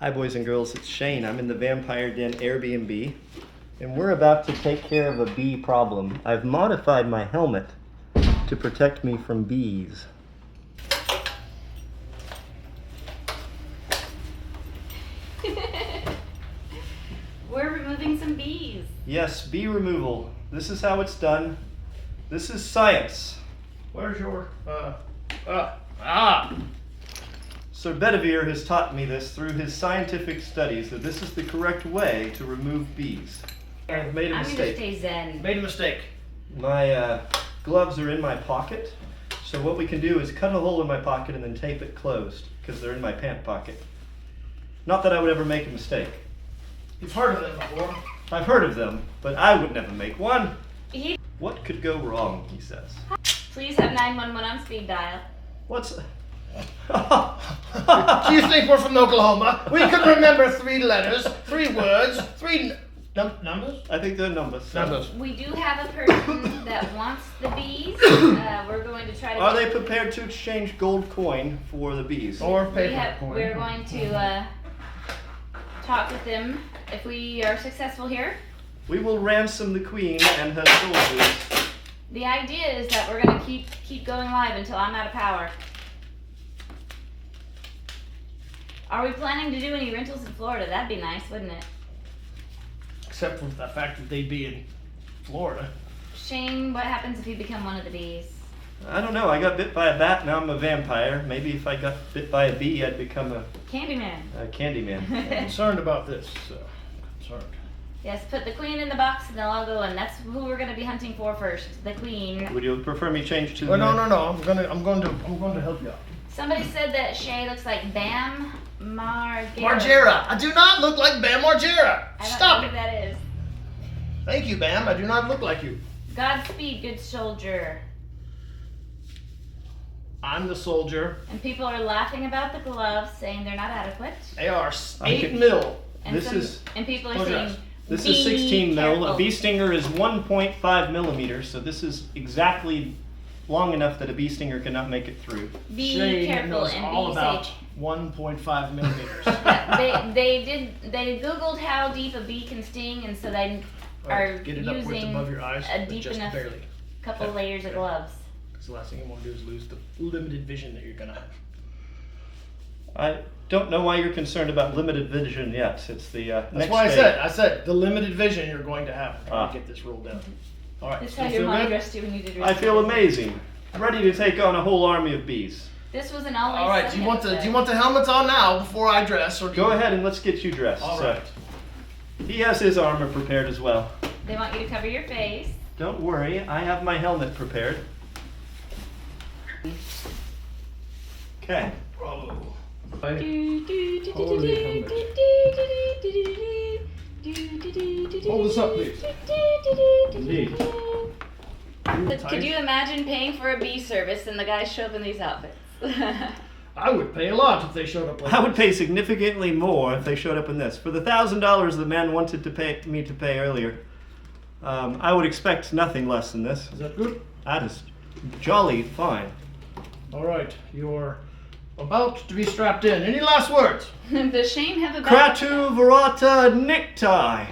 Hi boys and girls, it's Shane. I'm in the Vampire Den Airbnb, and we're about to take care of a bee problem. I've modified my helmet to protect me from bees. We're removing some bees. Yes, bee removal. This is how it's done. This is science. Where's your, Sir Bedivere has taught me this through his scientific studies that this is the correct way to remove bees. I've made a I'm gonna mistake. stay zen. Made a mistake. My gloves are in my pocket, so what we can do is cut a hole in my pocket and then tape it closed, because they're in my pant pocket. Not that I would ever make a mistake. You've heard of them before. I've heard of them, but I would never make one. He- What could go wrong, he says. Please have 911 on speed dial. What's... Do you think we're from Oklahoma? We can remember 3 letters, 3 words, 3 numbers? I think they're numbers. Numbers. We do have a person that wants the bees. We're going to try to. Are they prepared to exchange gold coin for the bees? Or paper coin. We're going to talk with them if we are successful here. We will ransom the queen and her soldiers. The idea is that we're going to keep going live until I'm out of power. Are we planning to do any rentals in Florida? That'd be nice, wouldn't it? Except for the fact that they'd be in Florida. Shane, what happens if you become one of the bees? I don't know, I got bit by a bat, now I'm a vampire. Maybe if I got bit by a bee, I'd become a Candyman. Candyman. I'm concerned about this. Concerned. Yes, put the queen in the box and they'll all go in. That's who we're going to be hunting for first. The queen. Would you prefer me change to Oh, no. I'm going to help you out. Somebody said that Shay looks like Bam Margera. Margera. I do not look like Bam Margera. I don't Stop know it. who that is. Thank you, Bam. I do not look like you. Godspeed, good soldier. I'm the soldier. And people are laughing about the gloves, saying they're not adequate. They are I 8 can- mil. And This is- and people are Close your saying eyes. This "Be is 16 mil. careful." A bee stinger is 1.5 millimeters, so this is exactly long enough that a bee stinger cannot make it through. Be Shane careful knows and all be about safe. 1.5 millimeters. Yeah, they googled how deep a bee can sting, and so they are Get it up where it's using above your eyes, a but deep just enough barely. couple layers of gloves. Because the last thing you want to do is lose the limited vision that you're gonna have. I don't know why you're concerned about limited vision yet. It's the That's next why day. I said the limited vision you're going to have. Trying to get this rolled down. All right. That's still how your feel mom good? dressed you when you did I feel amazing. Ready to take on a whole army of bees. This was an always. All right. Do you want the helmets on now before I dress, or do Go you... ahead and let's get you dressed. All So, right. he has his armor prepared as well. They want you to cover your face. Don't worry, I have my helmet prepared. Okay. Bravo. Hold Hold this up, please. Indeed. Could you imagine paying for a bee service and the guys show up in these outfits? I would pay a lot if they showed up like I would pay significantly more if they showed up in this. For the $1,000 the man wanted to pay me to pay earlier, I would expect nothing less than this. Is that good? That is jolly fine. All right. You're about to be strapped in. Any last words? Does Shane have a Kratu Verata Necktie.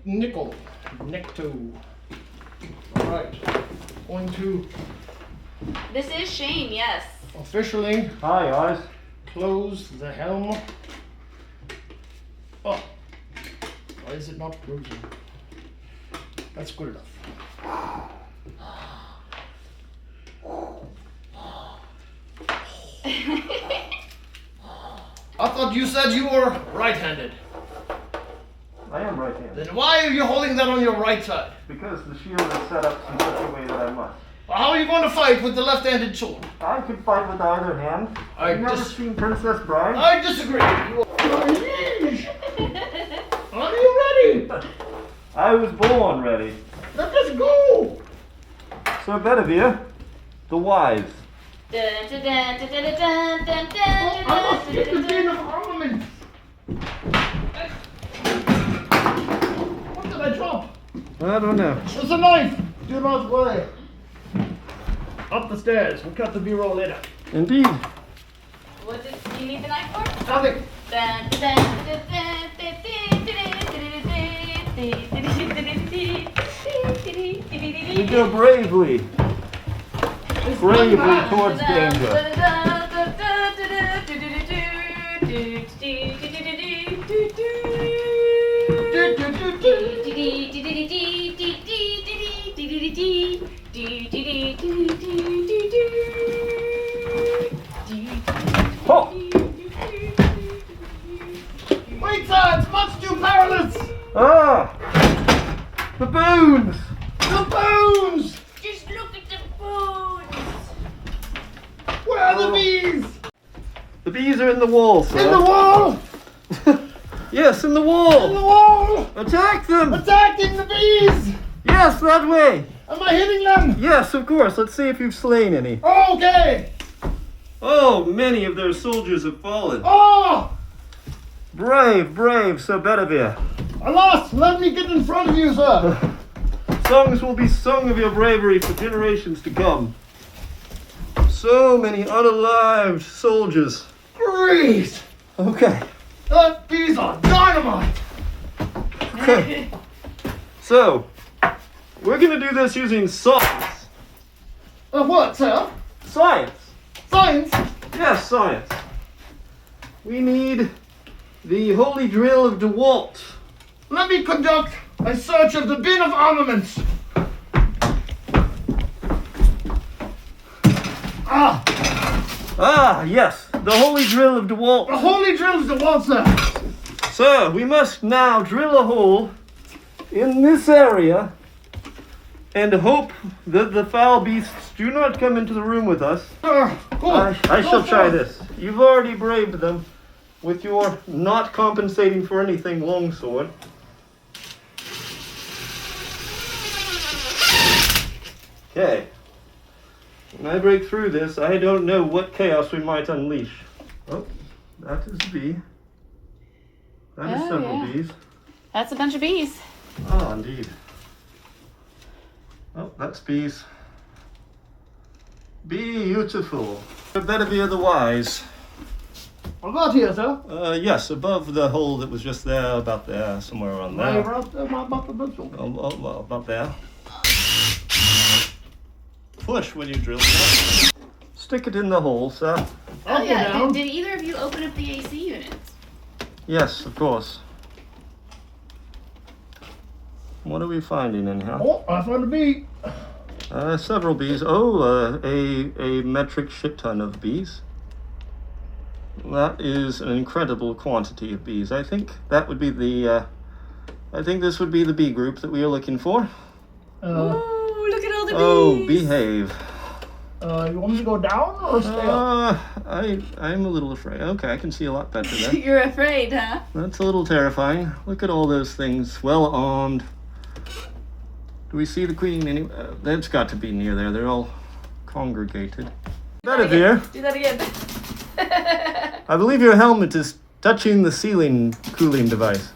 Nickel. Necto. All right. Going to This is Shane, yes. officially Hi, guys. close the helm. Oh. Why is it not closing? That's good enough. I thought you said you were right-handed. I am right-handed. Then why are you holding that on your right side? Because the shield is set up in such a way that I must. How are you going to fight with the left-handed sword? I can fight with either hand. I You've never dis- seen Princess Bride? I disagree. Are you ready? I was born ready. Let us go. Sir Bedivere, the wise. Dun, dun, dun, dun, dun, dun, dun, dun, I must get the dun, chain dun. of armament. What did I drop? I don't know. There's a knife. Do not worry. Up the stairs. We'll cut the B-roll later. Indeed. What did you need the knife for? Nothing. You go bravely. Bravely towards danger. Oh! Wait, sir, it's much too perilous! Ah! Baboons! The bones! Just look at the bones. Where are the bees? The bees are in the wall, sir. In the wall! Yes, in the In wall! the wall! Attack them! Attacking the bees! Yes, that way! Am I hitting them? Yes, of course. Let's see if you've slain any. Okay! Oh, many of their soldiers have fallen. Oh! Brave, brave Sir Bedivere. Alas, let me get in front of you, sir! Songs will be sung of your bravery for generations to come. So many unalived soldiers. Great! Okay. These are dynamite! Okay. So, we're gonna do this using science. What, sir? Science. Science? Yes, science. We need the holy drill of DeWalt. Let me conduct a search of the bin of armaments. Ah! Ah, yes, the holy drill of DeWalt. The holy drills the wall, sir! Sir, we must now drill a hole in this area and hope that the foul beasts do not come into the room with us. Sir, go. I shall Go try forth. this. You've already braved them with your not compensating for anything longsword. Okay. When I break through this, I don't know what chaos we might unleash. Oh, that is a bee. That is Oh, several yeah. bees. That's a bunch of bees. Ah, indeed. Oh, that's bees. Beautiful. Bedivere the Wise. About here, sir. Yes, above the hole that was just there, about there, somewhere around there. About the pencil. Well, about there. Push when you drill it. Stick it in the hole, sir. Up Oh or yeah. down? Did either of you open up the AC units? Yes, of course. What are we finding in here? Oh, I found a bee. Several bees. Oh, a metric shit ton of bees. That is an incredible quantity of bees. I think that would be the, I think this would be the bee group that we are looking for. Oh, look at all the bees. Oh, behave. You want me to go down or stay up? I'm a little afraid. Okay, I can see a lot better there. You're afraid, huh? That's a little terrifying. Look at all those things, well armed. Do we see the queen anywhere? That's got to be near there. They're all congregated. Bedivere, Do that again. I believe your helmet is touching the ceiling cooling device.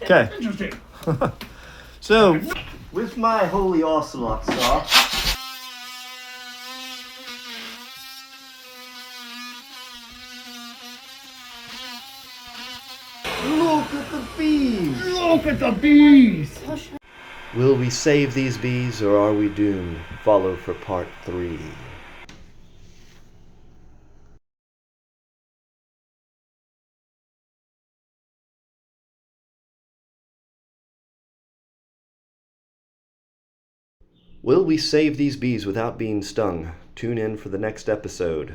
Okay, Interesting. so with my holy ocelot saw, look at the bees. Look at the bees! Will we save these bees or are we doomed? Follow for part 3. Will we save these bees without being stung? Tune in for the next episode.